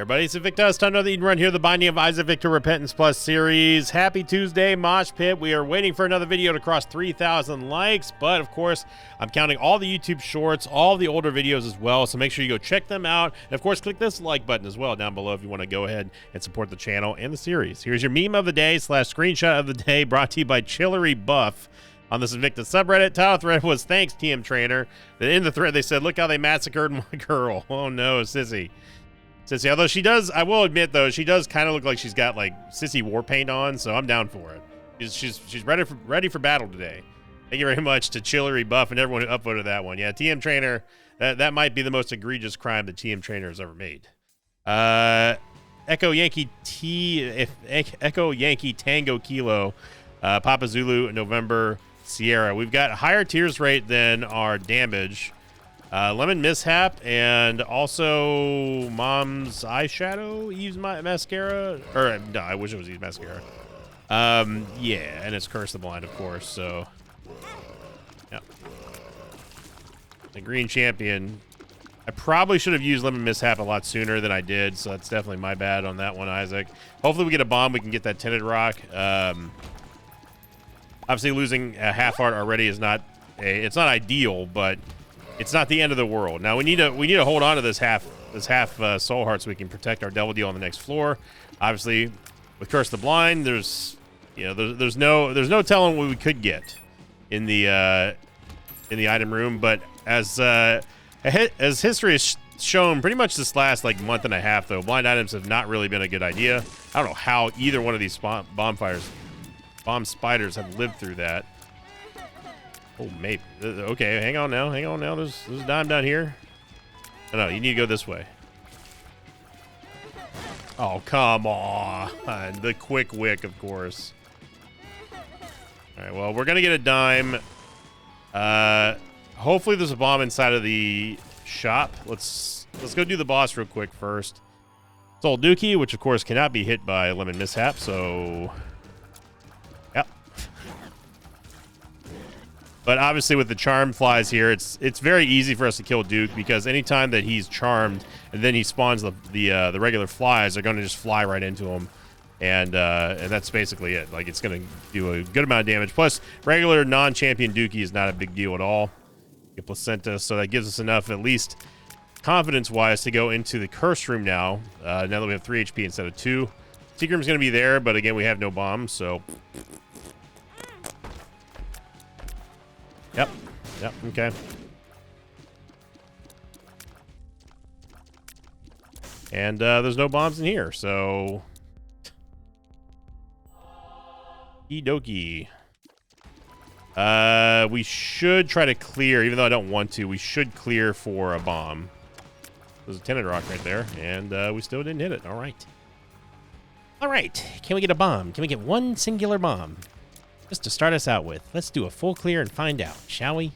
Everybody, it's Victus. Time to run here. The Binding of Isaac Victor Repentance Plus series. Happy Tuesday, Mosh Pit. We are waiting for another video to cross 3,000 likes, but of course, I'm counting all the YouTube shorts, all the older videos as well. So make sure you go check them out, and of course, click this like button as well down below if you want to go ahead and support the channel and the series. Here's your meme of the day / screenshot of the day, brought to you by Chillery Buff on this Invictus subreddit. Title thread was "Thanks, TM Trainer." Then in the thread they said, "Look how they massacred my girl." Oh no, Sissy. Sissy, although she does, I will admit though, she does kind of look like she's got like Sissy war paint on, so I'm down for it. She's ready for battle today. Thank you very much to Chillery Buff and everyone who upvoted that one. Yeah, TM Trainer, that might be the most egregious crime that TM Trainer has ever made. Echo Yankee Tango Kilo, Papa Zulu November Sierra. We've got higher tears rate than our damage. Lemon Mishap, and also Mom's Eyeshadow, Eve's Mascara, or no, I wish it was Eve's Mascara. Yeah, and it's Curse the Blind, of course, so, yeah. The Green Champion. I probably should have used Lemon Mishap a lot sooner than I did, so that's definitely my bad on that one, Isaac. Hopefully we get a bomb, we can get that Tinted Rock. Obviously losing a half heart already is not, it's not ideal, but it's not the end of the world. Now we need to hold on to this half soul heart so we can protect our devil deal on the next floor. Obviously, with Curse the Blind, there's no telling what we could get in the item room. But as history has shown, pretty much this last like month and a half, though, blind items have not really been a good idea. I don't know how either one of these bomb spiders have lived through that. Oh, maybe. Okay, hang on now. There's a dime down here. No, you need to go this way. Oh, come on. The quick wick, of course. All right, well, we're going to get a dime. Hopefully there's a bomb inside of the shop. Let's go do the boss real quick first. It's old Dookie, which, of course, cannot be hit by Lemon Mishap, so... Yep. But obviously with the charm flies here, it's very easy for us to kill Duke, because anytime that he's charmed and then he spawns the regular flies, they're going to just fly right into him, and that's basically it. Like, it's going to do a good amount of damage. Plus, regular non-champion Dookie is not a big deal at all. Get Placenta, so that gives us enough, at least confidence-wise, to go into the curse room now. Now that we have 3 HP instead of 2. Secret room's going to be there, but again, we have no bombs, so. Yep, okay. And there's no bombs in here, so... Okie dokie. We should try to clear, even though I don't want to, we should clear for a bomb. There's a Tinted Rock right there, and we still didn't hit it. All right. All right, can we get a bomb? Can we get one singular bomb? Just to start us out with. Let's do a full clear and find out, shall we?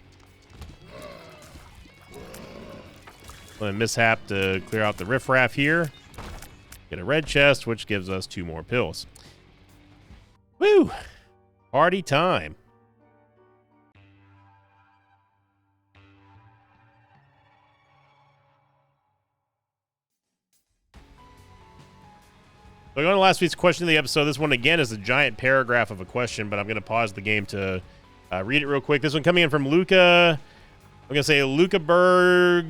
Let me Mishap to clear out the riffraff here. Get a red chest, which gives us 2 more pills. Woo! Party time. So going to last week's question of the episode. This one, again, is a giant paragraph of a question, but I'm going to pause the game to read it real quick. This one coming in from Luca. I'm going to say Luca Berg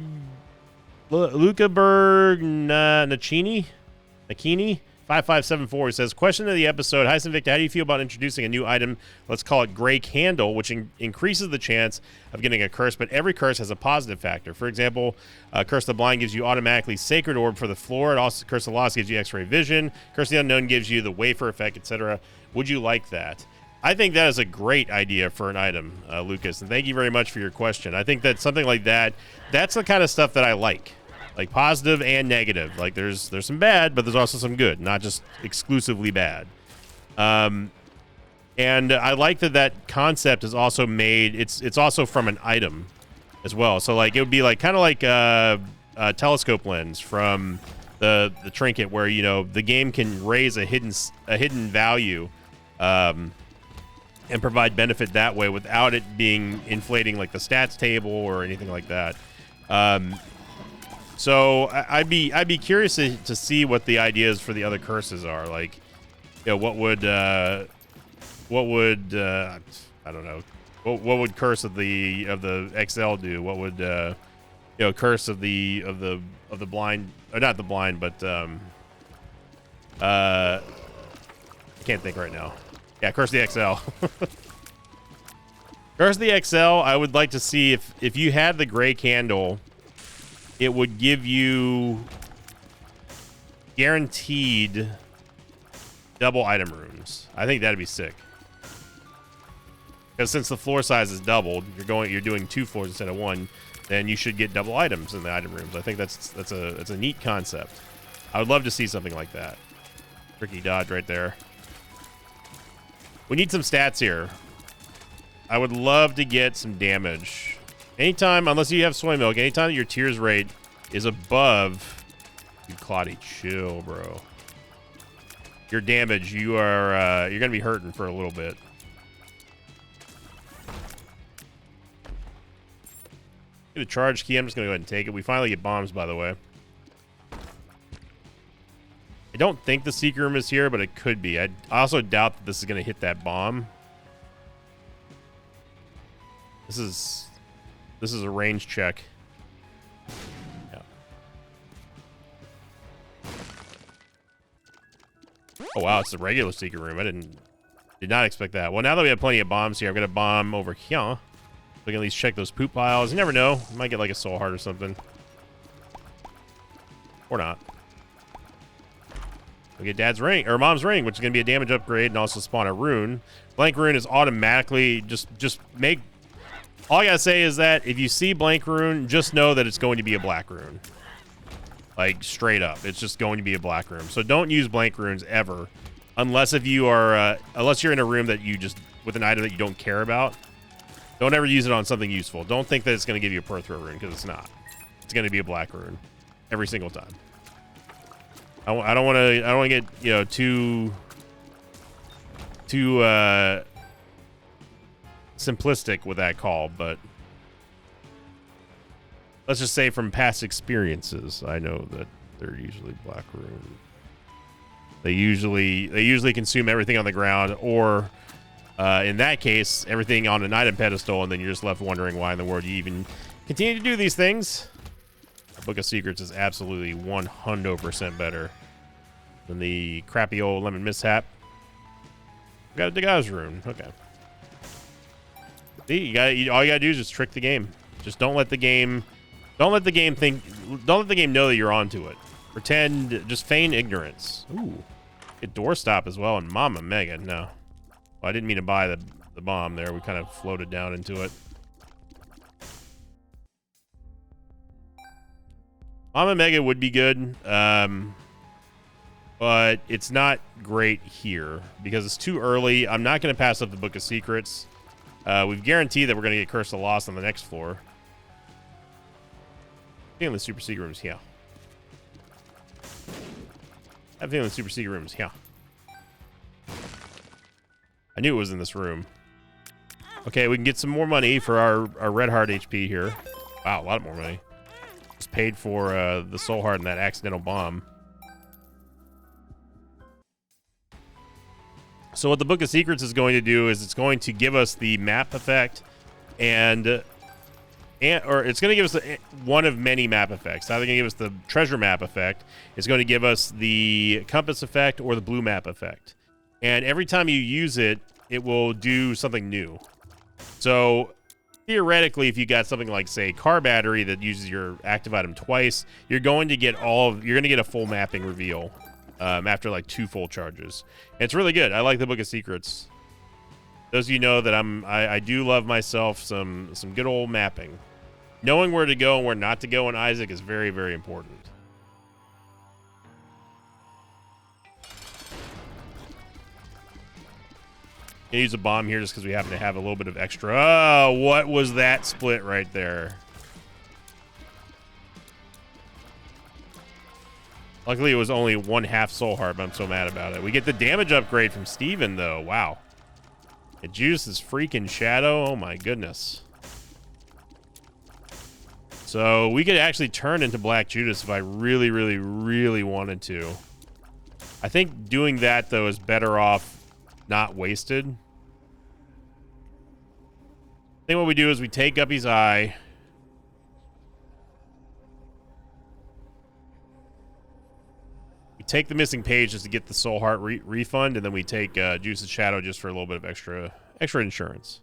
Nakini 5574. He says, question of the episode. Hi, Victor. How do you feel about introducing a new item? Let's call it Gray Candle, which increases the chance of getting a curse, but every curse has a positive factor. For example, Curse the Blind gives you automatically Sacred Orb for the floor. It also, Curse the Lost gives you X-Ray Vision. Curse the Unknown gives you the Wafer effect, etc. Would you like that? I think that is a great idea for an item, Lucas, and thank you very much for your question. I think that something like that, that's the kind of stuff that I like positive and negative. Like there's some bad, but there's also some good, not just exclusively bad. And I like that concept is also made. It's also from an item as well. So like it would be like kind of like a telescope lens from the trinket, where the game can raise a hidden value, and provide benefit that way without it being inflating like the stats table or anything like that. So I'd be curious to see what the ideas for the other curses are. Like, you know, what would I don't know, what would Curse of the XL do? What would you know, Curse of the blind, or not the blind, but I can't think right now. Yeah, Curse of the XL. Curse of the XL. I would like to see if you had the gray candle, it would give you guaranteed double item rooms. I think that'd be sick. Because since the floor size is doubled, you're doing 2 floors instead of 1, then you should get double items in the item rooms. I think that's a neat concept. I would love to see something like that. Tricky dodge right there. We need some stats here. I would love to get some damage. Anytime, unless you have soy milk, anytime that your tears rate is above, dude, Claudie, chill, bro. Your damage, you're gonna be hurting for a little bit. Get a charge key. I'm just gonna go ahead and take it. We finally get bombs, by the way. I don't think the secret room is here, but it could be. I also doubt that this is gonna hit that bomb. This is a range check. Yeah. Oh wow, it's the regular secret room. I did not expect that. Well, now that we have plenty of bombs here, I'm gonna bomb over here. We can at least check those poop piles. You never know. We might get like a soul heart or something. Or not. We get dad's ring, or mom's ring, which is gonna be a damage upgrade and also spawn a rune. Blank rune is automatically just make. All I gotta say is that if you see blank rune, just know that it's going to be a black rune. Like, straight up. It's just going to be a black rune. So don't use blank runes ever. Unless if you are, unless you're in a room that you just, with an item that you don't care about. Don't ever use it on something useful. Don't think that it's going to give you a Perthro rune, because it's not. It's going to be a black rune. Every single time. I don't want to get, you know, too simplistic with that call, but let's just say from past experiences, I know that they're usually black rune. They usually consume everything on the ground, or in that case, everything on an item pedestal, and then you're just left wondering why in the world you even continue to do these things. Book of Secrets is absolutely 100% better than the crappy old Lemon Mishap. We got a Degas rune. Okay. See, all you gotta do is just trick the game. Just don't let the game know that you're onto it. Pretend, just feign ignorance. Ooh. Get doorstop as well, and Mama Mega. No. Well, I didn't mean to buy the bomb there. We kind of floated down into it. Mama Mega would be good, but it's not great here because it's too early. I'm not going to pass up the Book of Secrets. We've guaranteed that we're going to get Curse of Lost on the next floor. I think the Super Secret Room is here. I have a feeling the Super Secret Room is here. I knew it was in this room. Okay, we can get some more money for our red heart HP here. Wow, a lot more money. Just paid for the soul heart and that accidental bomb. So what the Book of Secrets is going to do is it's going to give us the map effect, or it's going to give us one of many map effects. It's either going to give us the treasure map effect, it's going to give us the compass effect, or the blue map effect. And every time you use it, it will do something new. So theoretically, if you got something like, say, car battery that uses your active item twice, you're going to get a full mapping reveal after like 2 full charges. And it's really good. I like the Book of Secrets. Those of you know that I do love myself some good old mapping. Knowing where to go and where not to go in Isaac is very, very important. Gonna use a bomb here just because we happen to have a little bit of extra. Oh, what was that split right there? Luckily, it was only 1/2 soul heart, but I'm so mad about it. We get the damage upgrade from Steven, though. Wow. It juices freaking Shadow. Oh, my goodness. So we could actually turn into Black Judas if I really, really, really wanted to. I think doing that, though, is better off not wasted. I think what we do is we take Guppy's Eye. We take the missing page just to get the soul heart refund, and then we take Judas' Shadow just for a little bit of extra insurance.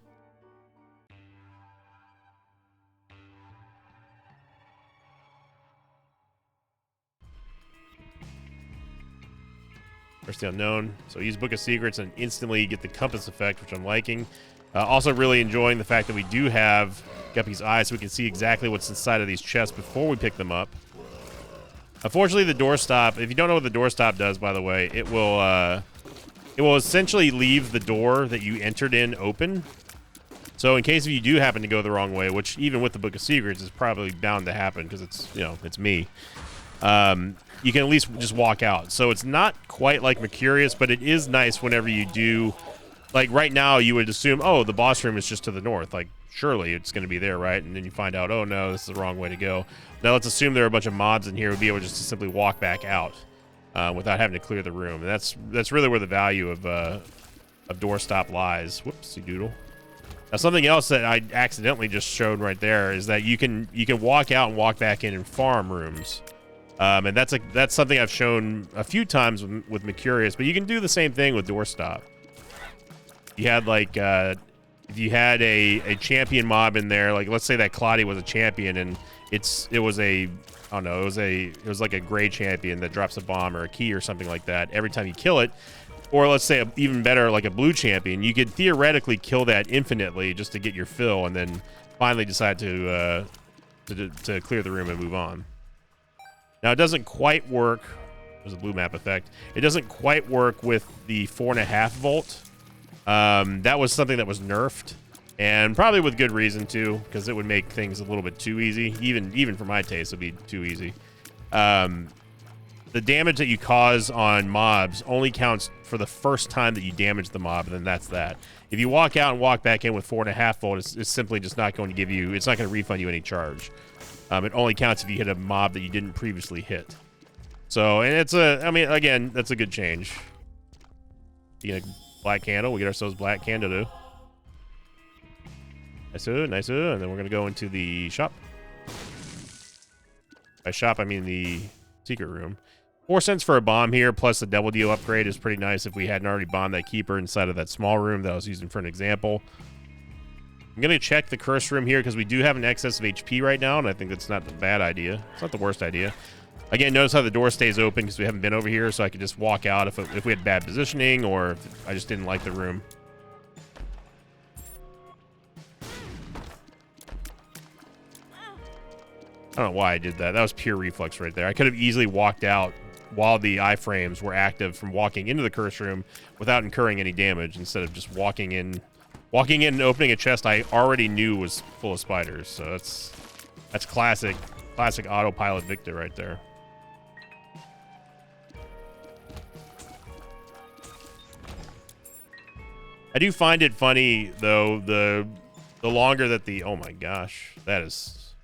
First the Unknown. So use Book of Secrets and instantly get the compass effect, which I'm liking. Also really enjoying the fact that we do have Guppy's Eye, so we can see exactly what's inside of these chests before we pick them up. Unfortunately, the doorstop, if you don't know what the doorstop does, by the way, it will essentially leave the door that you entered in open. So in case if you do happen to go the wrong way, which even with the Book of Secrets is probably bound to happen because it's, you know, it's me. You can at least just walk out. So it's not quite like Mercurius, but it is nice whenever you do. Like right now, you would assume, oh, the boss room is just to the north. Like, surely it's going to be there, right? And then you find out, oh, no, this is the wrong way to go. Now let's assume there are a bunch of mobs in here. We'd be able just to simply walk back out without having to clear the room. And that's really where the value of doorstop lies. Whoopsie doodle. Now, something else that I accidentally just showed right there is that you can walk out and walk back in farm rooms. And that's something I've shown a few times with Mercurius, but you can do the same thing with doorstop. You had like if you had a champion mob in there, like let's say that Claudia was a champion and it was like a gray champion that drops a bomb or a key or something like that every time you kill it. Or let's say even better, like a blue champion, you could theoretically kill that infinitely just to get your fill and then finally decide to clear the room and move on. Now, it doesn't quite work. There's a blue map effect. It doesn't quite work with the 4.5 volt. That was something that was nerfed, and probably with good reason, too, because it would make things a little bit too easy. Even for my taste, it would be too easy. The damage that you cause on mobs only counts for the first time that you damage the mob, and then that's that. If you walk out and walk back in with 4.5 volt, it's simply just not going to give you, it's not going to refund you any charge. It only counts if you hit a mob that you didn't previously hit. So, and I mean, again, that's a good change. You know, Black Candle, we get ourselves Black Candle too. Nice, and then we're going to go into the shop. By shop, I mean the secret room. 4 cents for a bomb here, plus the Devil Deal upgrade is pretty nice if we hadn't already bombed that keeper inside of that small room that I was using for an example. I'm going to check the curse room here because we do have an excess of HP right now, and I think that's not a bad idea. It's not the worst idea. Again, notice how the door stays open because we haven't been over here, so I could just walk out if we had bad positioning or if I just didn't like the room. I don't know why I did that. That was pure reflex right there. I could have easily walked out while the iframes were active from walking into the curse room without incurring any damage instead of just walking in and opening a chest I already knew was full of spiders. So that's classic autopilot Victor right there. I do find it funny though, the longer that oh my gosh, there's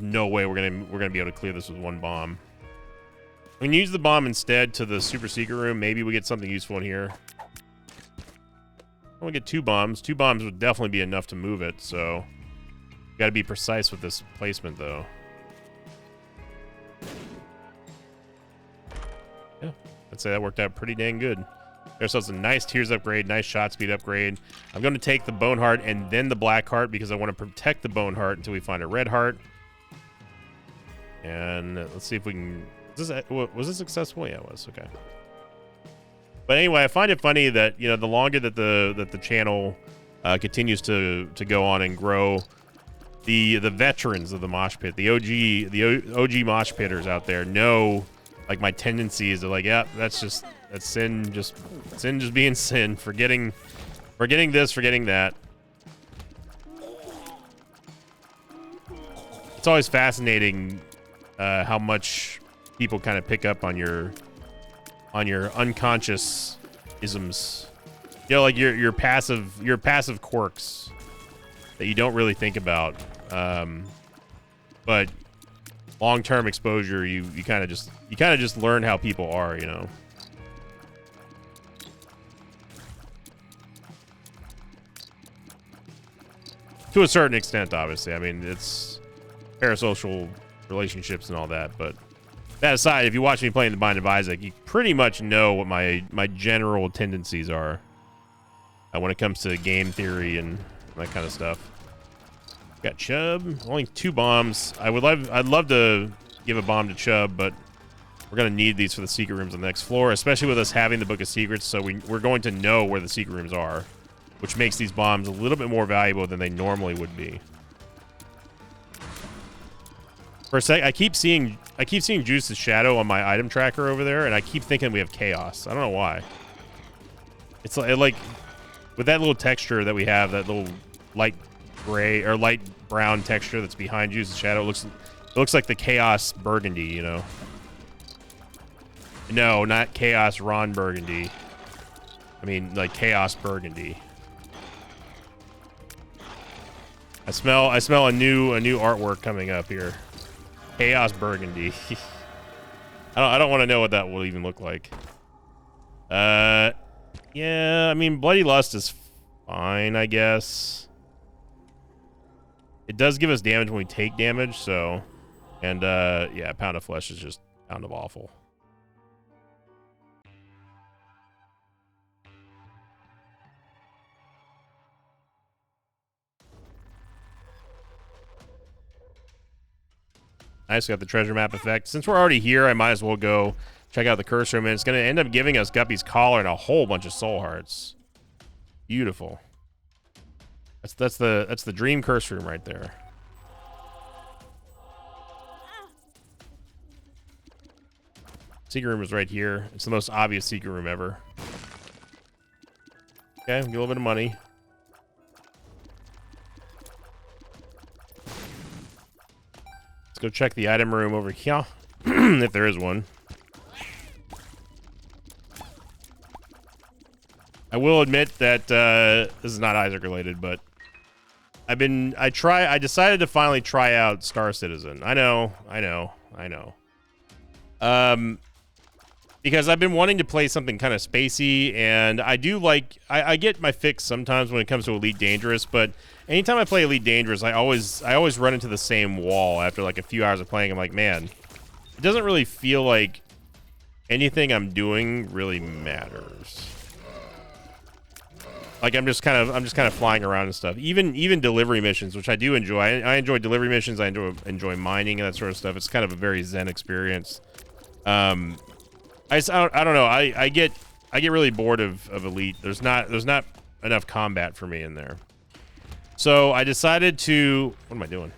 no way we're gonna be able to clear this with one bomb. We can use the bomb instead to the super secret room. Maybe we get something useful in here. I want to get 2 bombs. 2 bombs would definitely be enough to move it, so got to be precise with this placement, though. Yeah, I'd say that worked out pretty dang good. There's also a nice tears upgrade, nice shot speed upgrade. I'm going to take the bone heart and then the black heart because I want to protect the bone heart until we find a red heart. And let's see if we can... Was this successful? Yeah, it was. Okay. But anyway, I find it funny that, you know, the longer that the channel continues to go on and grow, the veterans of the mosh pit, the OG mosh pitters out there know, like, my tendencies are like, yeah, that's sin just being sin, forgetting this, forgetting that. It's always fascinating how much people kind of pick up on your unconscious isms, you know, like your passive quirks that you don't really think about. but long-term exposure, you kind of just learn how people are, you know. To a certain extent, obviously. I mean, it's parasocial relationships and all that, but that aside, if you watch me playing The Binding of Isaac, you pretty much know what my general tendencies are when it comes to game theory and that kind of stuff. Got Chubb, only 2 bombs. I'd love to give a bomb to Chubb, but we're gonna need these for the secret rooms on the next floor, especially with us having the Book of Secrets. So we're going to know where the secret rooms are, which makes these bombs a little bit more valuable than they normally would be. For a sec, I keep seeing Juice's shadow on my item tracker over there, and I keep thinking we have Chaos. I don't know why. It's like with that little texture that we have, that little light gray or light brown texture that's behind Juice's shadow. It looks like the Chaos Burgundy, you know. No, not Chaos Ron Burgundy. I mean, like Chaos Burgundy. I smell a new artwork coming up here. Chaos Burgundy. I don't want to know what that will even look like. Yeah, I mean, Bloody Lust is fine, I guess. It does give us damage when we take damage, so, and yeah, Pound of Flesh is just Pound of Awful. Nice, got the treasure map effect. Since we're already here, I might as well go check out the curse room, and it's going to end up giving us Guppy's Collar and a whole bunch of soul hearts. Beautiful. That's the dream curse room right there. Secret room is right here. It's the most obvious secret room ever. Okay, get a little bit of money. Let's go check the item room over here, if there is one. I will admit that this is not Isaac related, but I decided to finally try out Star Citizen. I know. Because I've been wanting to play something kind of spacey, and I do like, I get my fix sometimes when it comes to Elite Dangerous, but anytime I play Elite Dangerous, I always run into the same wall after like a few hours of playing. I'm like, man, it doesn't really feel like anything I'm doing really matters. Like I'm just kind of flying around and stuff. Even delivery missions, which I do enjoy. I enjoy delivery missions. I enjoy mining and that sort of stuff. It's kind of a very zen experience. I don't know. I get really bored of Elite. There's not enough combat for me in there. So I decided to, what am I doing?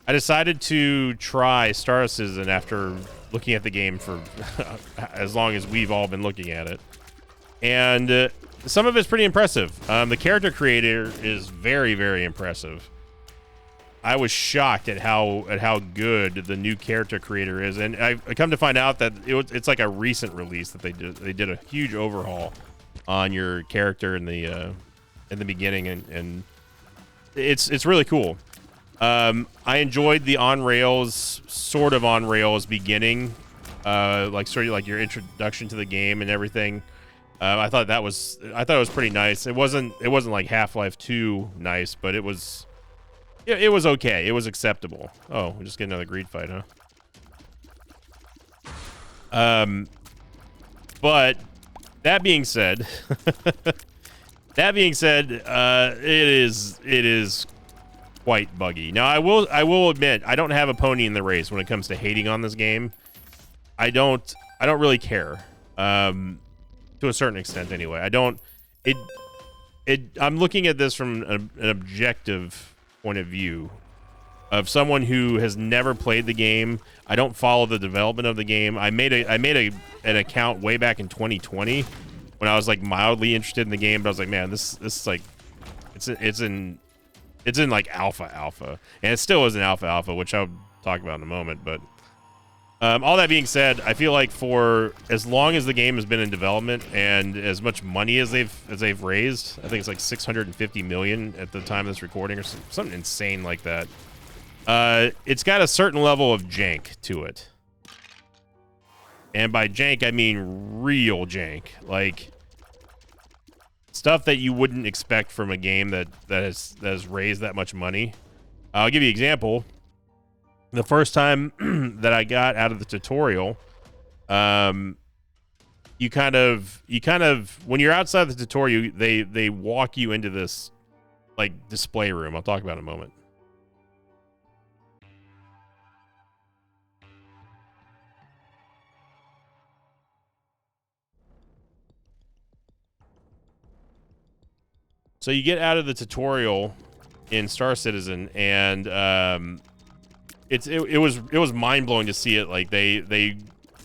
I decided to try Star Citizen after looking at the game for as long as we've all been looking at it. And some of it's pretty impressive. The character creator is very, very impressive. I was shocked at how good the new character creator is, and I come to find out that it's like a recent release that they did a huge overhaul on your character in the beginning, and it's really cool. I enjoyed the sort of on rails beginning, like sort of like your introduction to the game and everything. I thought it was pretty nice. It wasn't like Half-Life 2 nice, but it was okay. It was acceptable. Oh, we just get another greed fight, huh? But that being said, it is quite buggy. Now, I will admit, I don't have a pony in the race when it comes to hating on this game. I don't really care. To a certain extent, anyway. I'm looking at this from an objective point of view of someone who has never played the game. I don't follow the development of the game. I made an account way back in 2020 when I was like mildly interested in the game, but I was like, man, this is like it's in like alpha, and it still is an alpha, which I'll talk about in a moment. But all that being said, I feel like for as long as the game has been in development and as much money as they've raised, I think it's like 650 million at the time of this recording or something insane like that. It's got a certain level of jank to it. And by jank, I mean real jank. Like, stuff that you wouldn't expect from a game that has raised that much money. I'll give you an example. The first time that I got out of the tutorial, you kind of when you're outside the tutorial, they walk you into this like display room. I'll talk about it in a moment. So you get out of the tutorial in Star Citizen, and it was mind blowing to see it. Like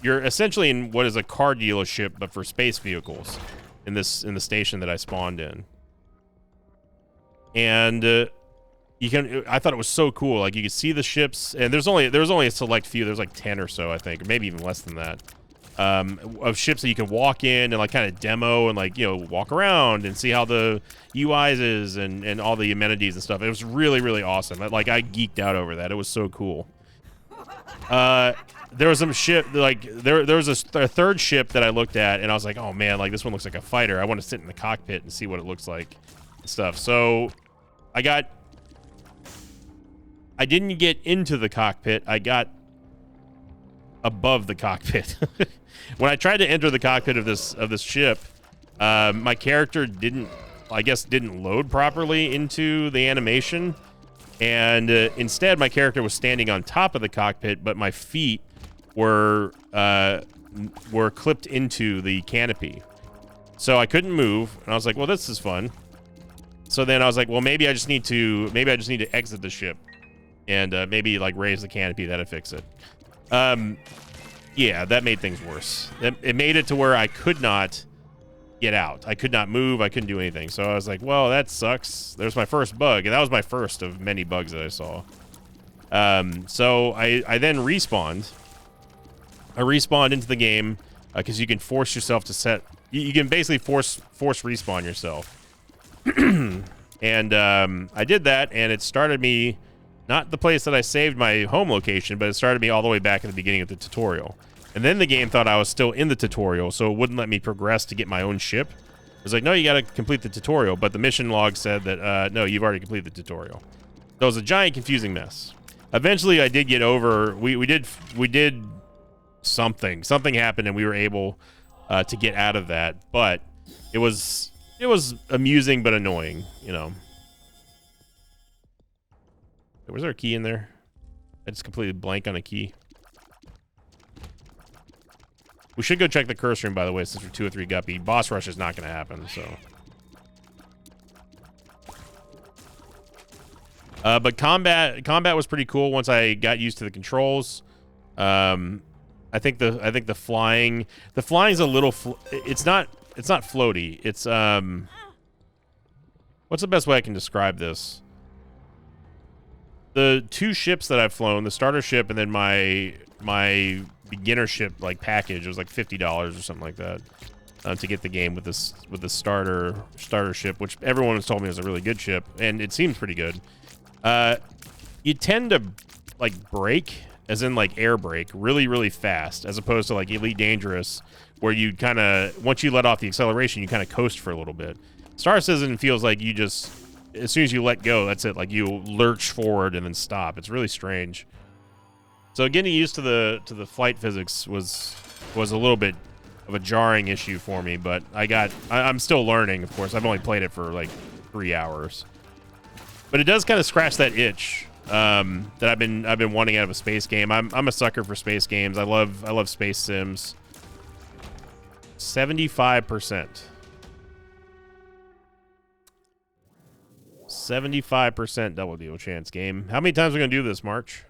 you're essentially in what is a car dealership, but for space vehicles, in the station that I spawned in, and I thought it was so cool. Like, you could see the ships, and there was only a select few. There's like 10 or so, I think, or maybe even less than that. Of ships that you can walk in and like kind of demo and like, you know, walk around and see how the UIs is and all the amenities and stuff. It was really, really awesome. Like, I geeked out over that. It was so cool. There was some ship, like there was a third ship that I looked at, and I was like, oh man, like this one looks like a fighter. I want to sit in the cockpit and see what it looks like and stuff. So I didn't get into the cockpit. I got above the cockpit. When I tried to enter the cockpit of this ship, my character didn't load properly into the animation, and instead my character was standing on top of the cockpit, but my feet were clipped into the canopy, so I couldn't move. And I was like, well, this is fun. So then I was like, well, maybe I just need to exit the ship and maybe like raise the canopy. That'd fix it. Yeah, that made things worse. It made it to where I could not get out. I could not move. I couldn't do anything. So I was like, well, that sucks. There's my first bug, and that was my first of many bugs that I saw. So I then respawned. I respawned into the game because you can force yourself to set. You can basically force respawn yourself. And I did that, and it started me. Not the place that I saved my home location, but it started me all the way back at the beginning of the tutorial. And then the game thought I was still in the tutorial, so it wouldn't let me progress to get my own ship. It was like, no, you got to complete the tutorial. But the mission log said that, no, you've already completed the tutorial. So it was a giant confusing mess. Eventually, I did get over. We did something. Something happened, and we were able to get out of that. But it was amusing but annoying, you know. Was there a key in there? I just completely blank on a key. We should go check the curse room, by the way, since we're 2 or 3 guppy. Boss rush is not going to happen, so. But combat was pretty cool once I got used to the controls. I think the flying's a little. It's not floaty. It's what's the best way I can describe this? The 2 ships that I've flown, the starter ship and then my beginner ship like package, was like $50 or something like that to get the game with the starter ship, which everyone has told me is a really good ship, and it seems pretty good. You tend to like brake, as in like air brake, really, really fast, as opposed to like Elite Dangerous, where you kind of, once you let off the acceleration, you kind of coast for a little bit. Star Citizen feels like you just, as soon as you let go, that's it. Like, you lurch forward and then stop. It's really strange. So getting used to the flight physics was a little bit of a jarring issue for me, but I'm still learning, of course. I've only played it for like 3 hours. But it does kind of scratch that itch that I've been wanting out of a space game. I'm a sucker for space games. I love space sims. 75%. 75% double deal chance game. How many times are we gonna do this, March?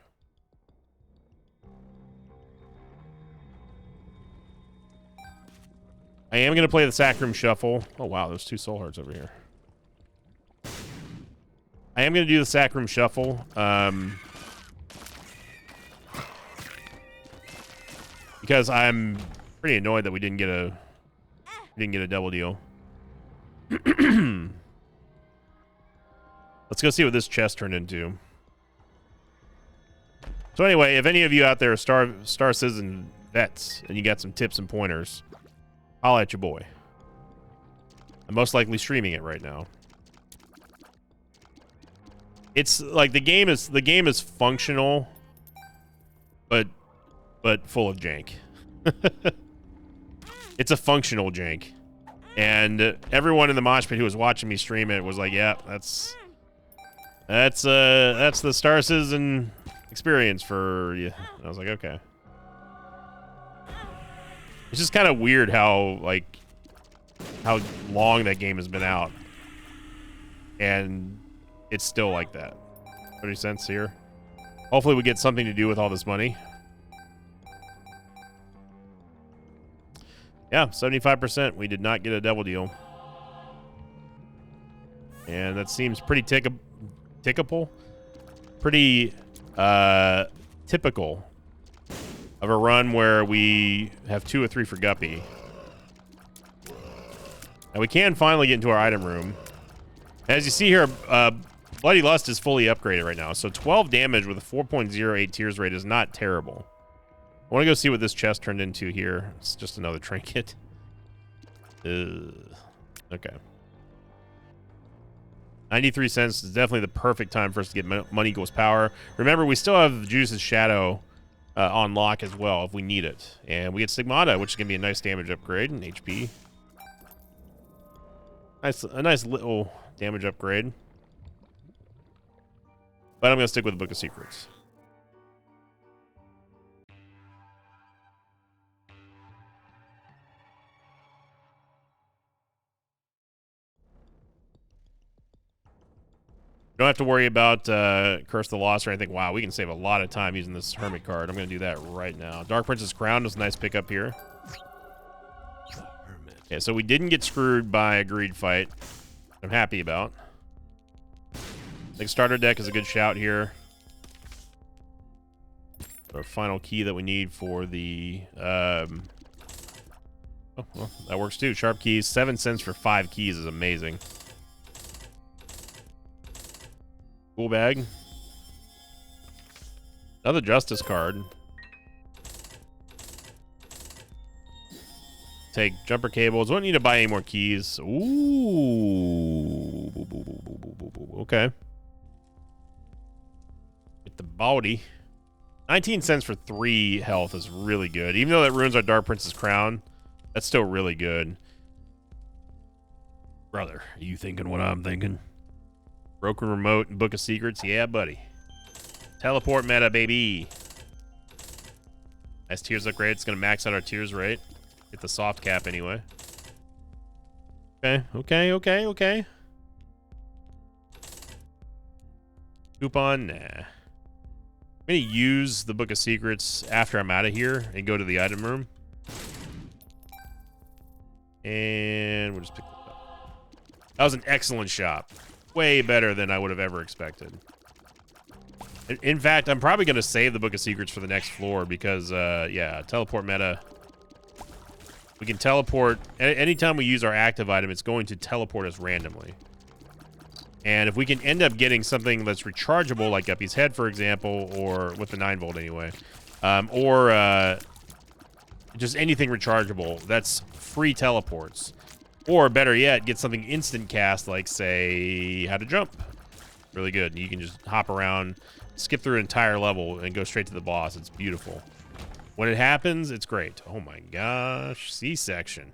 I am gonna play the Sacrum Shuffle. Oh wow, there's 2 soul hearts over here. I am gonna do the Sacrum Shuffle. Because I'm pretty annoyed that we didn't get a double deal. Let's go see what this chest turned into. So anyway, if any of you out there are Star Citizen vets and you got some tips and pointers, holla at your boy. I'm most likely streaming it right now. It's like the game is functional, but full of jank. It's a functional jank, and everyone in the mosh pit who was watching me stream it was like, "Yeah, that's the Star Citizen experience for you." I was like, "Okay." It's just kind of weird how long that game has been out, and it's still like that. 30 cents here. Hopefully we get something to do with all this money. Yeah, 75%. We did not get a devil deal. And that seems pretty tickable. Pretty typical of a run where we have 2 or 3 for Guppy. Now we can finally get into our item room. As you see here, Bloody Lust is fully upgraded right now. So 12 damage with a 4.08 tears rate is not terrible. I want to go see what this chest turned into here. It's just another trinket. Okay. 93 cents is definitely the perfect time for us to get money equals power. Remember, we still have Judas' Shadow on lock as well if we need it. And we get Stigmata, which is going to be a nice damage upgrade in HP. A nice little damage upgrade. But I'm going to stick with the Book of Secrets. Don't have to worry about Curse of the Lost or anything. Wow, we can save a lot of time using this Hermit card. I'm going to do that right now. Dark Prince's Crown was a nice pickup here. Yeah, so we didn't get screwed by a greed fight. I'm happy about. I think starter deck is a good shout here. Our final key that we need for the... oh, well, that works too. Sharp keys. 7 cents for 5 keys is amazing. Cool bag. Another Justice card. Take jumper cables. Don't need to buy any more keys. Ooh. Okay. Get the body. 19 cents for 3 health is really good. Even though that ruins our Dark Prince's Crown, that's still really good. Brother, are you thinking what I'm thinking? Broken Remote and Book of Secrets? Yeah, buddy. Teleport meta, baby. Nice tears upgrade. It's going to max out our tears rate. Get the soft cap anyway. Okay. Coupon? Nah. I'm going to use the Book of Secrets after I'm out of here and go to the item room. And we'll just pick that up. That was an excellent shop. Way better than I would have ever expected. In fact, I'm probably going to save the Book of Secrets for the next floor because, yeah, teleport meta. We can teleport. Anytime we use our active item, it's going to teleport us randomly. And if we can end up getting something that's rechargeable, like Guppy's Head, for example, or with the 9 volt anyway, or just anything rechargeable, that's free teleports. Or better yet, get something instant cast, like, say, How to Jump. Really good. You can just hop around, skip through an entire level, and go straight to the boss. It's beautiful. When it happens, it's great. Oh my gosh. C-section.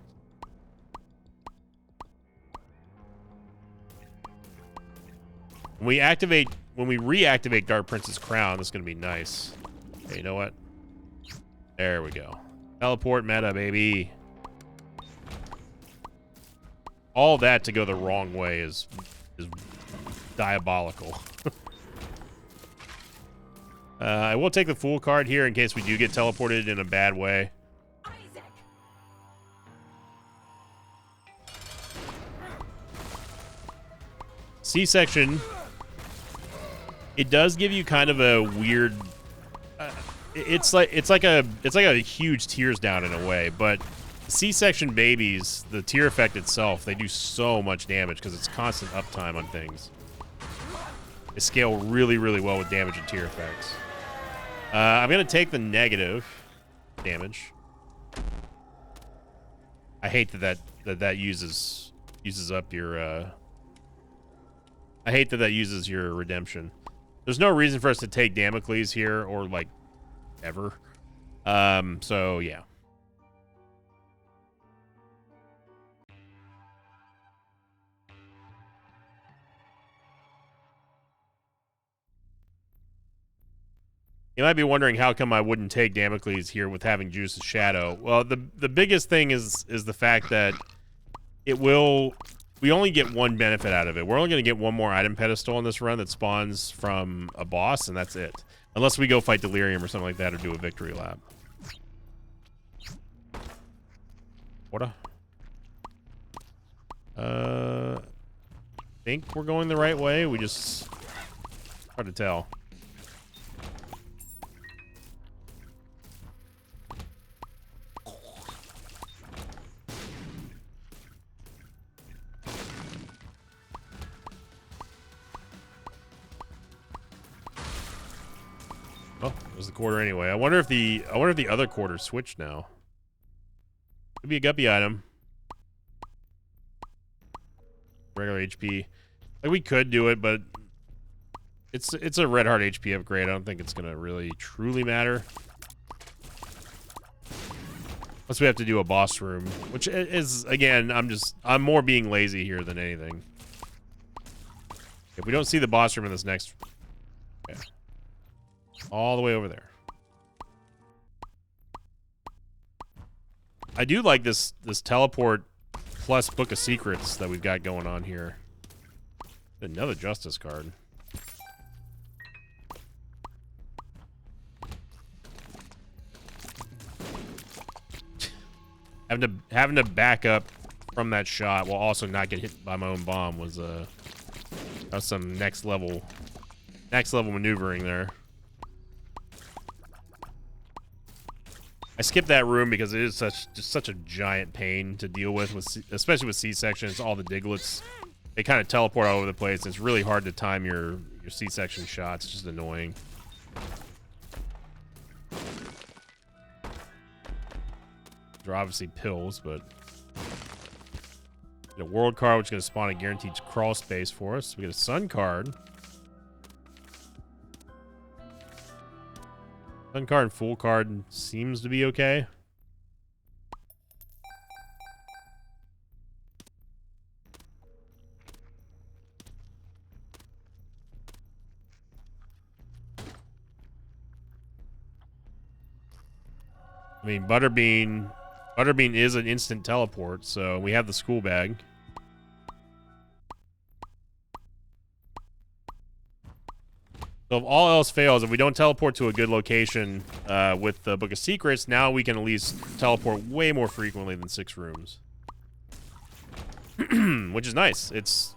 When we reactivate Dark Prince's Crown, this is going to be nice. Okay, you know what? There we go. Teleport meta, baby. All that to go the wrong way is diabolical. I will take the Fool card here in case we do get teleported in a bad way. C-section. It does give you kind of a weird. It's like a huge tears down in a way, but C-section babies, the tear effect itself, they do so much damage because it's constant uptime on things. They scale really, really well with damage and tear effects. I'm gonna take the negative damage. I hate that uses up your. I hate that uses your redemption. There's no reason for us to take Damocles here or like ever. So yeah. You might be wondering how come I wouldn't take Damocles here with having Juice's Shadow. Well, the biggest thing is the fact that it will. We only get one benefit out of it. We're only going to get one more item pedestal in this run that spawns from a boss, and that's it. Unless we go fight Delirium or something like that or do a victory lap. What I think we're going the right way. We just... hard to tell. Oh, it was the quarter anyway. I wonder if the other quarter switched now. Could be a guppy item. Regular HP. Like we could do it, but it's a red heart HP upgrade. I don't think it's gonna really truly matter. Unless we have to do a boss room, which is again, I'm more being lazy here than anything. If we don't see the boss room in this next, okay. All the way over there. I do like this teleport plus Book of Secrets that we've got going on here. Another Justice card. Having to back up from that shot while also not get hit by my own bomb was some next level maneuvering there. I skipped that room because it is such a giant pain to deal with especially with C-sections. All the Digletts, they kind of teleport all over the place. It's really hard to time your C-section shots. It's just annoying. They're obviously pills, but a world card which is going to spawn a guaranteed crawl space for us. We get a sun card. Sun card and full card seems to be okay. I mean, Butterbean is an instant teleport, so we have the school bag. So if all else fails, if we don't teleport to a good location with the Book of Secrets, now we can at least teleport way more frequently than 6 rooms. Which is nice. It's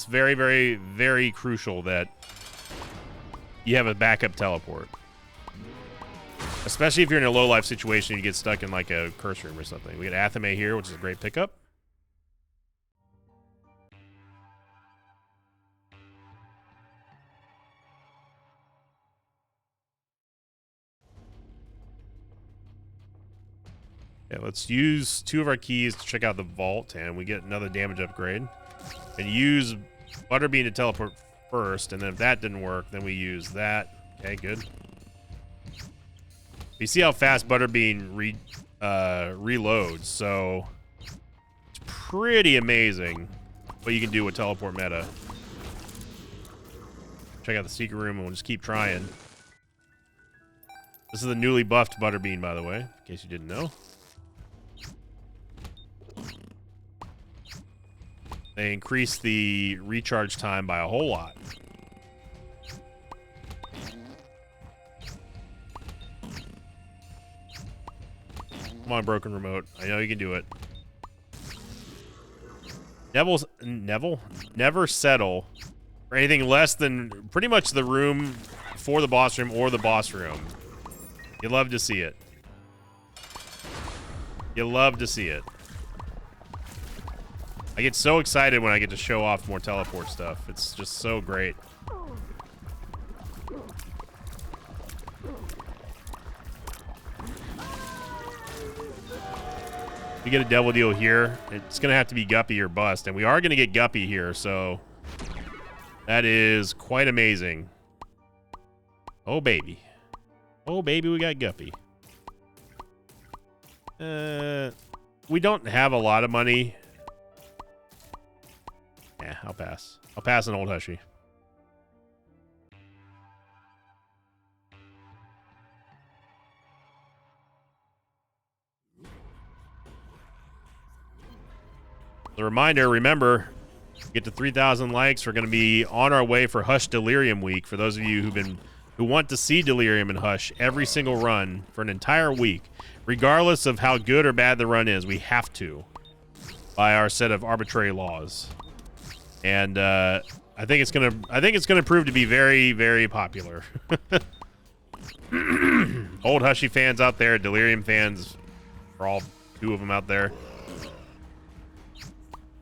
very, very, very crucial that you have a backup teleport. Especially if you're in a low-life situation, you get stuck in like a curse room or something. We get Athame here, which is a great pickup. Yeah, let's use 2 of our keys to check out the vault, and we get another damage upgrade. And use Butterbean to teleport first, and then if that didn't work, then we use that. Okay, good. You see how fast Butterbean reloads, so it's pretty amazing what you can do with teleport meta. Check out the secret room, and we'll just keep trying. This is the newly buffed Butterbean, by the way, in case you didn't know. They increase the recharge time by a whole lot. Come on, broken remote. I know you can do it. Never settle for anything less than pretty much the room for the boss room or the boss room. You love to see it. You love to see it. I get so excited when I get to show off more teleport stuff. It's just so great. We get a devil deal here. It's going to have to be Guppy or bust, and we are going to get Guppy here, so that is quite amazing. Oh, baby. Oh, baby, we got Guppy. We don't have a lot of money. Yeah, I'll pass. I'll pass an old Hushy. The reminder, remember, get to 3,000 likes. We're going to be on our way for Hush Delirium Week. For those of you who want to see Delirium and Hush every single run for an entire week, regardless of how good or bad the run is, we have to, by our set of arbitrary laws. And I think it's gonna prove to be very, very popular. Old Hushy fans out there, Delirium fans, for all 2 of them out there.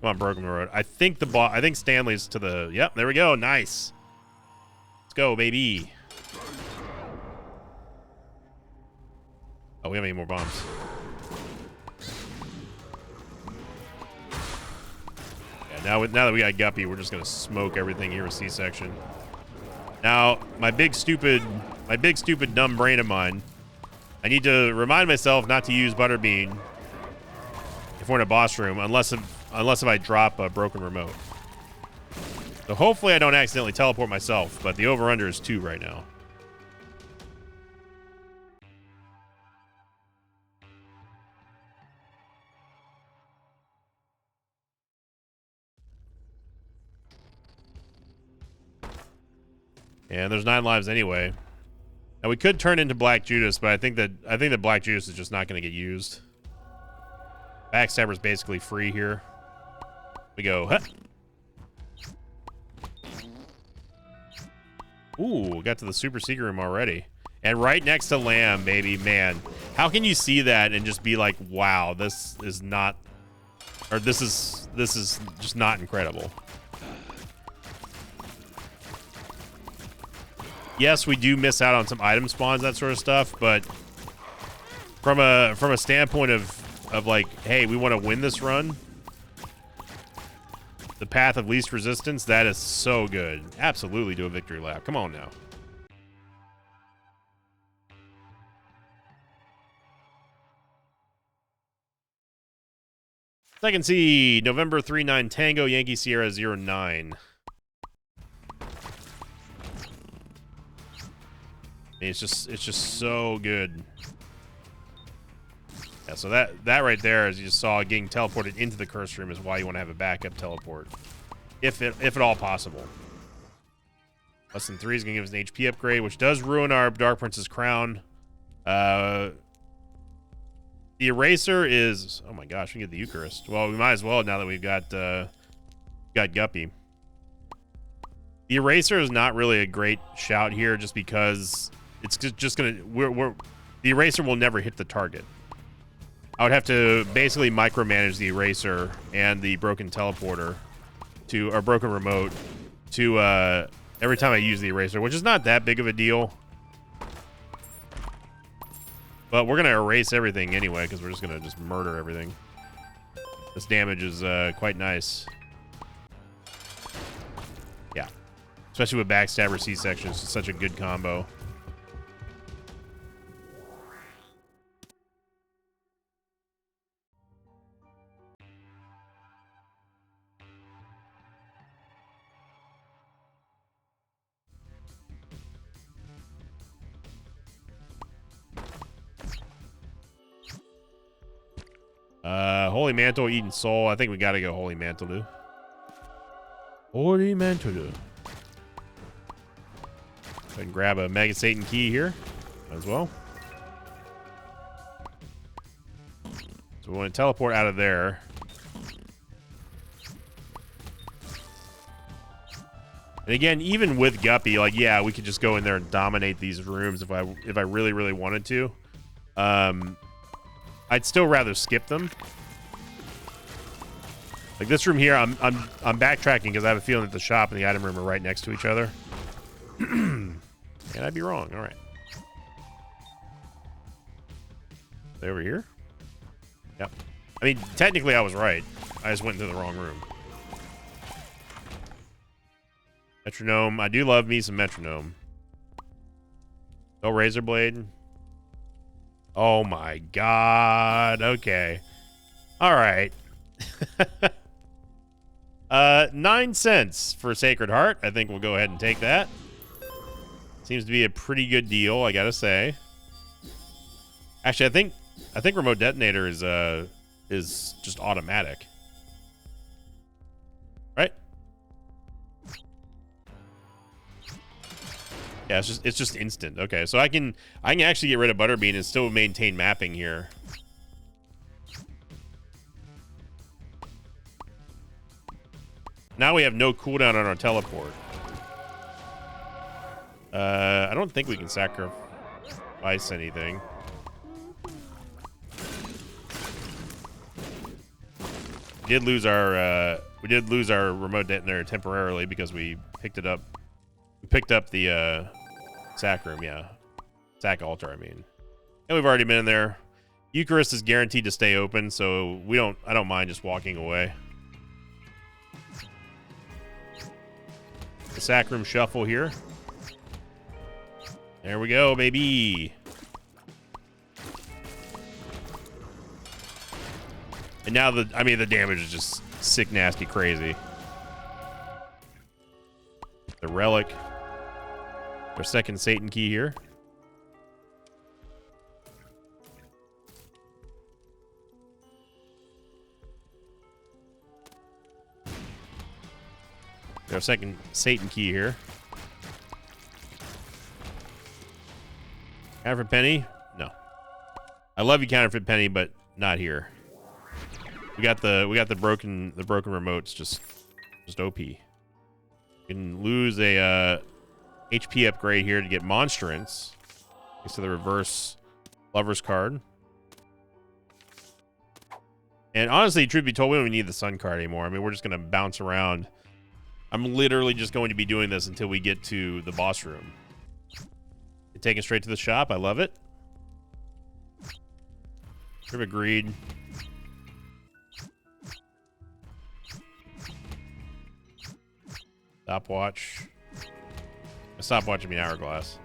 Come on, Broken Road. I think Stanley's to the... Yep, there we go. Nice. Let's go, baby. Oh, we have any more bombs. Yeah, now that we got Guppy, we're just gonna smoke everything here with C-section. Now, my big stupid dumb brain of mine, I need to remind myself not to use Butterbean if we're in a boss room, unless if I drop a broken remote. So hopefully I don't accidentally teleport myself, but the over-under is 2 right now. And there's 9 lives anyway. Now we could turn into Black Judas, but I think that Black Judas is just not going to get used. Backstabber's basically free here. We go. Huh. Ooh, got to the super secret room already. And right next to Lamb, baby, man. How can you see that and just be like, wow, this is not, or this is just not incredible. Yes, we do miss out on some item spawns, that sort of stuff, but from a standpoint of like, hey, we want to win this run, the path of least resistance, that is so good. Absolutely do a victory lap. Come on now. Second seed, November 39 Tango, Yankee Sierra 09. It's just so good. Yeah, so that right there, as you just saw, getting teleported into the curse room is why you want to have a backup teleport, if at all possible. Less than 3 is gonna give us an HP upgrade, which does ruin our Dark Prince's crown. The eraser is, oh my gosh, we can get the Eucharist. Well, we might as well now that we've got Guppy. The eraser is not really a great shout here, just because it's just gonna the eraser will never hit the target. I would have to basically micromanage the eraser and the broken teleporter or broken remote to every time I use the eraser, which is not that big of a deal. But we're gonna erase everything anyway, because we're just gonna murder everything. This damage is quite nice. Yeah, especially with Backstabber C-section, it's such a good combo. Holy Mantle, Eaten Soul. I think we gotta go Holy Mantle, dude. Holy Mantle, dude. Go ahead and grab a Mega Satan key here as well. So we want to teleport out of there. And again, even with Guppy, like, yeah, we could just go in there and dominate these rooms if I really, really wanted to. I'd still rather skip them. Like this room here, I'm backtracking because I have a feeling that the shop and the item room are right next to each other. And I'd be wrong. All right. They over here? Yep. I mean, technically I was right. I just went into the wrong room. Metronome. I do love me some metronome. No razor blade. Oh my god. Okay. All right. 9 cents for Sacred Heart. I think we'll go ahead and take that. Seems to be a pretty good deal, I gotta say. Actually, I think remote detonator is just automatic. Right? Yeah, it's just instant. Okay, so I can actually get rid of Butterbean and still maintain mapping here. Now we have no cooldown on our teleport. I don't think we can sacrifice anything. We did lose our remote detonator temporarily because we picked it up. We picked up the sac room, yeah. Sac altar, I mean. And we've already been in there. Eucharist is guaranteed to stay open, so I don't mind just walking away. The sac room shuffle here. There we go, baby. And now the damage is just sick, nasty, crazy. The relic. Our second Satan key here. Our second Satan key here. Counterfeit penny? No. I love you, counterfeit penny, but not here. We got the broken remotes just OP. You can lose a HP upgrade here to get monstrance. Thanks to the reverse lover's card. And honestly, truth be told, we don't even need the sun card anymore. I mean, we're just gonna bounce around. I'm literally just going to be doing this until we get to the boss room. Taking straight to the shop. I love it. Trip of Greed. Stopwatch. A stopwatch, I mean hourglass.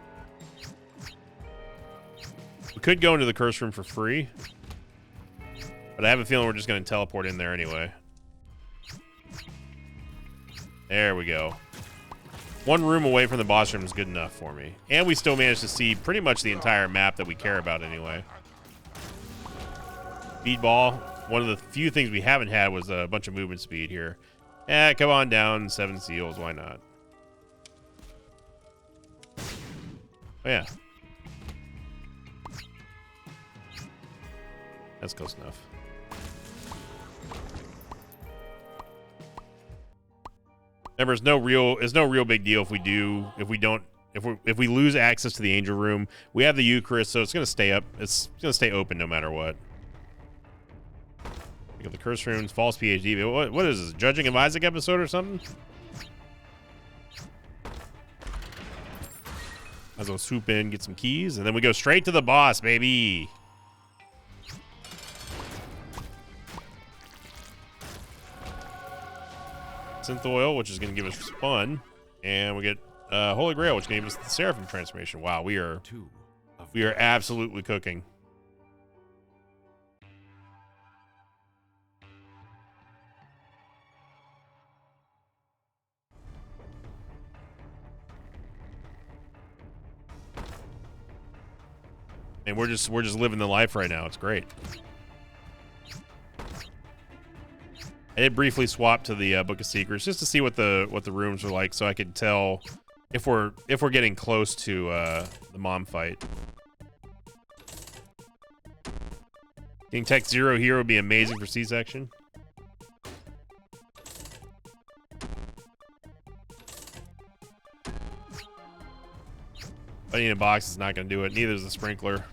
We could go into the curse room for free, but I have a feeling we're just going to teleport in there anyway. There we go. One room away from the boss room is good enough for me. And we still managed to see pretty much the entire map that we care about anyway. Speed ball. One of the few things we haven't had was a bunch of movement speed here. Eh, come on down. 7 seals. Why not? Oh, yeah. That's close enough. Remember, it's no real big deal if we lose access to the angel room. We have the Eucharist, so it's gonna stay up. It's gonna stay open no matter what. We got the curse runes, false PhD. What is this? Judging of Isaac episode or something? Might as well swoop in, get some keys, and then we go straight to the boss, baby. Synth oil, which is going to give us fun, and we get Holy Grail, which gave us the Seraphim transformation. Wow, we are absolutely cooking. And we're just living the life right now. It's great. I did briefly swap to the Book of Secrets just to see what the rooms are like, so I could tell if we're getting close to the mom fight. Getting Tech 0 here would be amazing for C-section. Fighting in a box is not going to do it. Neither is the sprinkler.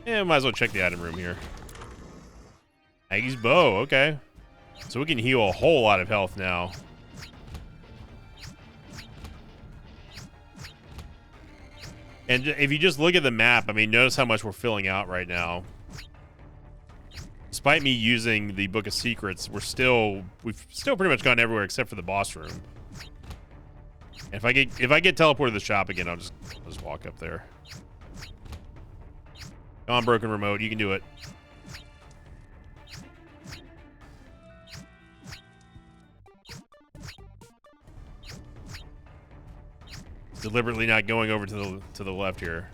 Yeah, might as well check the item room here. Aggie's bow, okay. So we can heal a whole lot of health now. And if you just look at the map, I mean, notice how much we're filling out right now. Despite me using the Book of Secrets, we've still pretty much gone everywhere except for the boss room. And if I get teleported to the shop again, I'll just walk up there. Come on, Broken Remote, you can do it. Deliberately not going over to the left here.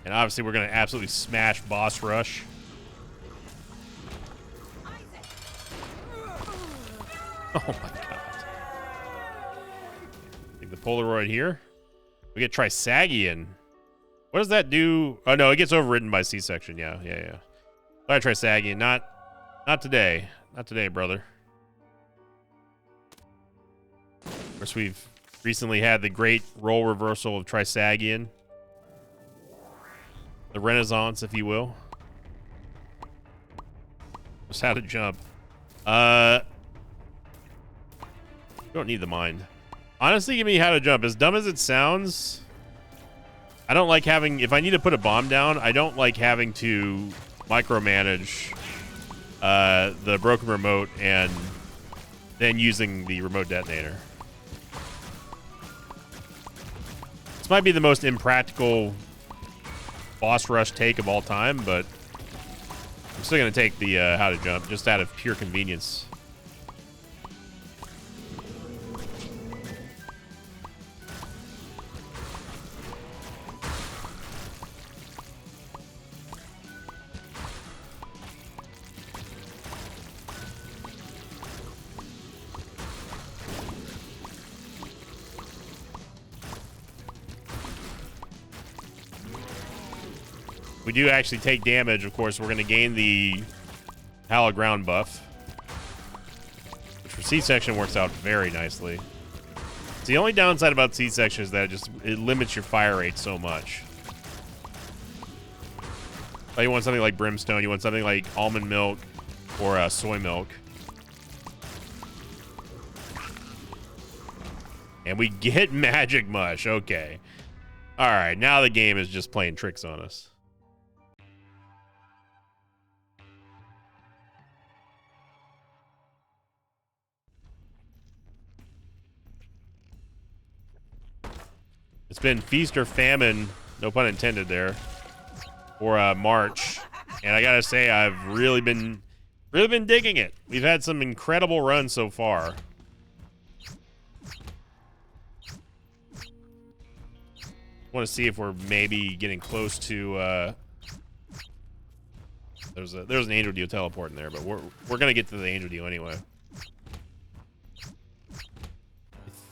And obviously we're going to absolutely smash Boss Rush. Oh my god. Take the Polaroid here. We get Trisagion. What does that do? Oh no, it gets overridden by C-section. Yeah. Sorry, Trisagion. Not today. Not today, brother. Of course, we've recently had the great role reversal of Trisagion. The Renaissance, if you will. Just how to jump. You don't need the mind. Honestly, give me how to jump. As dumb as it sounds, I don't like having... If I need to put a bomb down, I don't like having to micromanage the Broken Remote and then using the remote detonator. This might be the most impractical boss rush take of all time, but I'm still going to take the how to jump just out of pure convenience. We do actually take damage, of course. We're going to gain the Hallowed Ground buff, which for C-section works out very nicely. It's the only downside about C-section is that it limits your fire rate so much. Like you want something like Brimstone, you want something like Almond Milk or Soy Milk. And we get Magic Mush. Okay. All right, now the game is just playing tricks on us. It's been feast or famine, no pun intended there, for March, and I gotta say I've really been digging it. We've had some incredible runs so far. Want to see if we're maybe getting close to. There's an Angel Deal teleport in there, but we're gonna get to the Angel Deal anyway.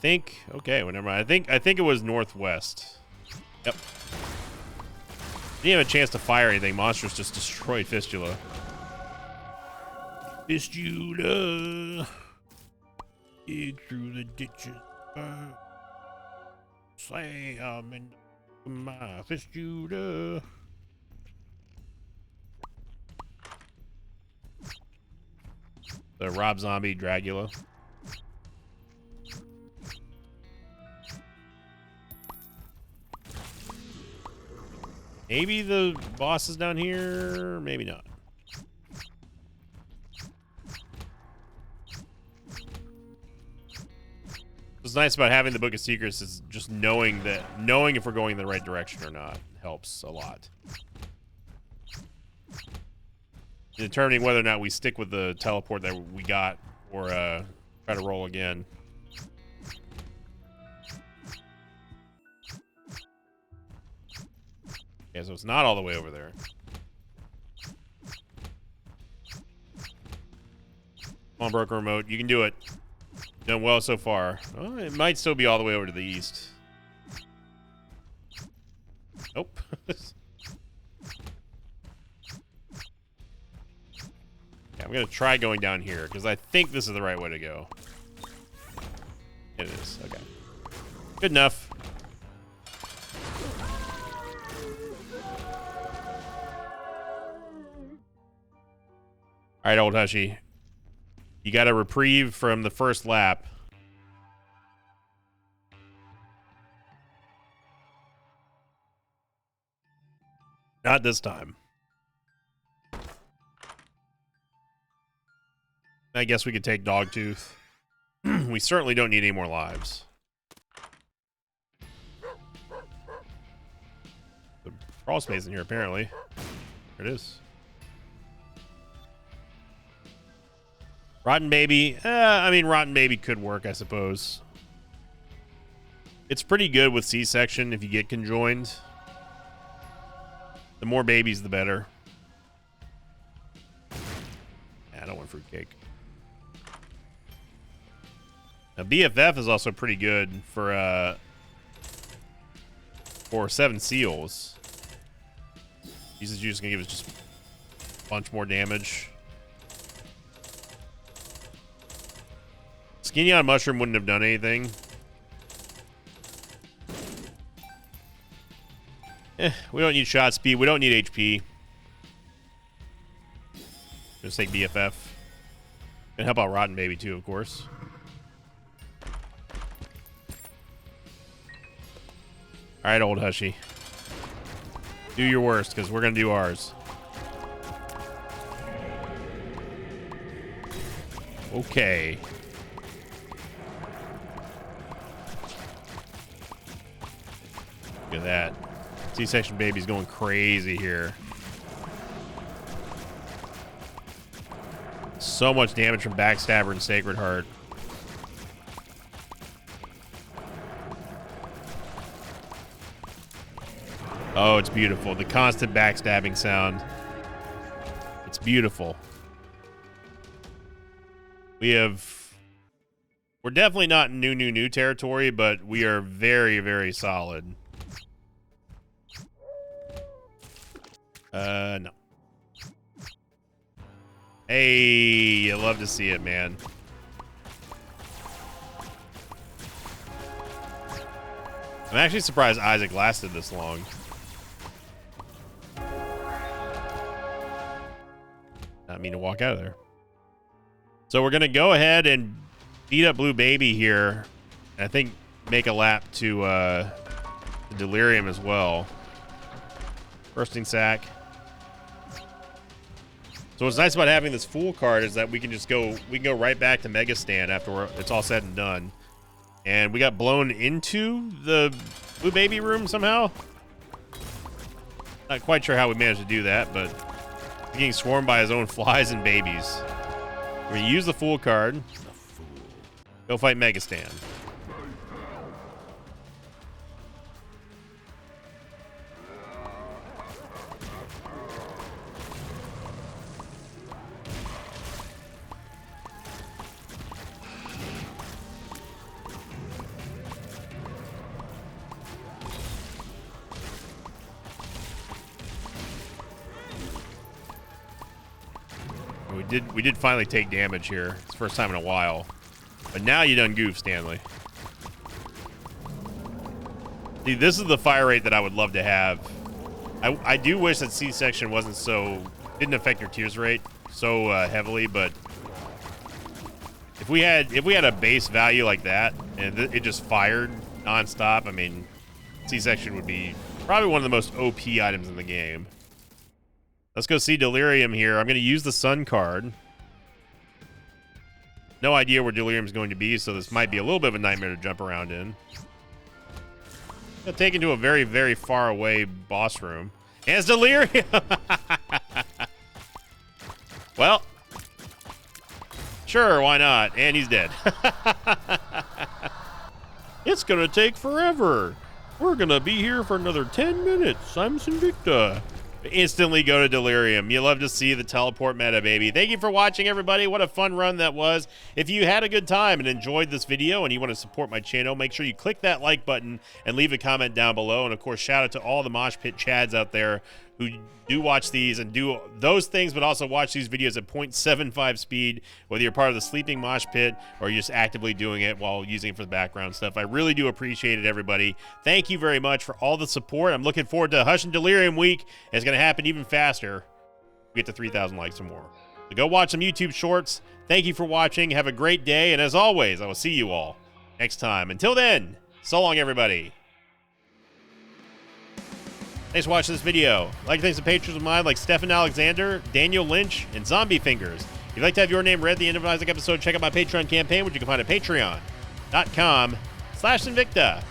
Okay, well, never mind. I think it was northwest. Yep. Didn't have a chance to fire anything. Monsters just destroyed Fistula. Fistula. Dig through the ditches. Slam into my Fistula. The Rob Zombie Dragula. Maybe the boss is down here, maybe not. What's nice about having the Book of Secrets is just knowing if we're going in the right direction or not helps a lot. Determining whether or not we stick with the teleport that we got or try to roll again. Yeah, so it's not all the way over there. Come on, Broken Remote. You can do it. Done well so far. Oh, it might still be all the way over to the east. Nope. Yeah, I'm going to try going down here, because I think this is the right way to go. It is. Okay. Good enough. All right, old Hushy. You got a reprieve from the first lap. Not this time. I guess we could take Dogtooth. We certainly don't need any more lives. The crawl space in here, apparently. There it is. Rotten Baby. I mean, Rotten Baby could work, I suppose. It's pretty good with C-section if you get conjoined. The more babies, the better. Yeah, I don't want fruitcake. Now, BFF is also pretty good for 7 seals. He's just gonna give us just a bunch more damage. Skinny on Mushroom wouldn't have done anything. We don't need shot speed. We don't need HP. Just take BFF. And help out Rotten Baby too, of course. All right, old Hushy. Do your worst, because we're going to do ours. Okay. Look at that. C-section baby's going crazy here. So much damage from Backstabber and Sacred Heart. Oh, it's beautiful. The constant backstabbing sound. It's beautiful. We're definitely not in new territory, but we are very, very solid. No. Hey, you love to see it, man. I'm actually surprised Isaac lasted this long. Not mean to walk out of there. So we're gonna go ahead and beat up Blue Baby here. And I think make a lap to Delirium as well. Bursting Sack. So what's nice about having this Fool card is that we can go right back to Mega Stand after it's all said and done. And we got blown into the Blue Baby room somehow. Not quite sure how we managed to do that, but getting swarmed by his own flies and babies. We use the Fool card. Go fight Mega Stand. We did finally take damage here. It's the first time in a while. But now you done goof, Stanley. See, this is the fire rate that I would love to have. I do wish that C-section didn't affect your tears rate so heavily, but if we had a base value like that and it just fired nonstop, I mean, C-section would be probably one of the most OP items in the game. Let's go see Delirium here. I'm going to use the Sun card. No idea where Delirium's going to be, so this might be a little bit of a nightmare to jump around in. Got taken to a very, very far away boss room. And it's Delirium! Well, sure, why not? And he's dead. It's going to take forever. We're going to be here for another 10 minutes. I'm Sinvicta. Instantly go to Delirium. You love to see the teleport meta, baby. Thank you for watching, everybody. What a fun run that was. If you had a good time and enjoyed this video and you want to support my channel, make sure you click that like button and leave a comment down below. And of course, shout out to all the Mosh Pit Chads out there who do watch these and do those things, but also watch these videos at 0.75 speed, whether you're part of the sleeping mosh pit or you're just actively doing it while using it for the background stuff. I really do appreciate it, everybody. Thank you very much for all the support. I'm looking forward to Hush and Delirium week. It's going to happen even faster. We get to 3,000 likes or more. So go watch some YouTube shorts. Thank you for watching. Have a great day. And as always, I will see you all next time. Until then, so long, everybody. Thanks for watching this video. I'd like to thank some patrons of mine like Stephen Alexander, Daniel Lynch, and Zombie Fingers. If you'd like to have your name read at the end of an Isaac episode, check out my Patreon campaign, which you can find at patreon.com/Sinvicta.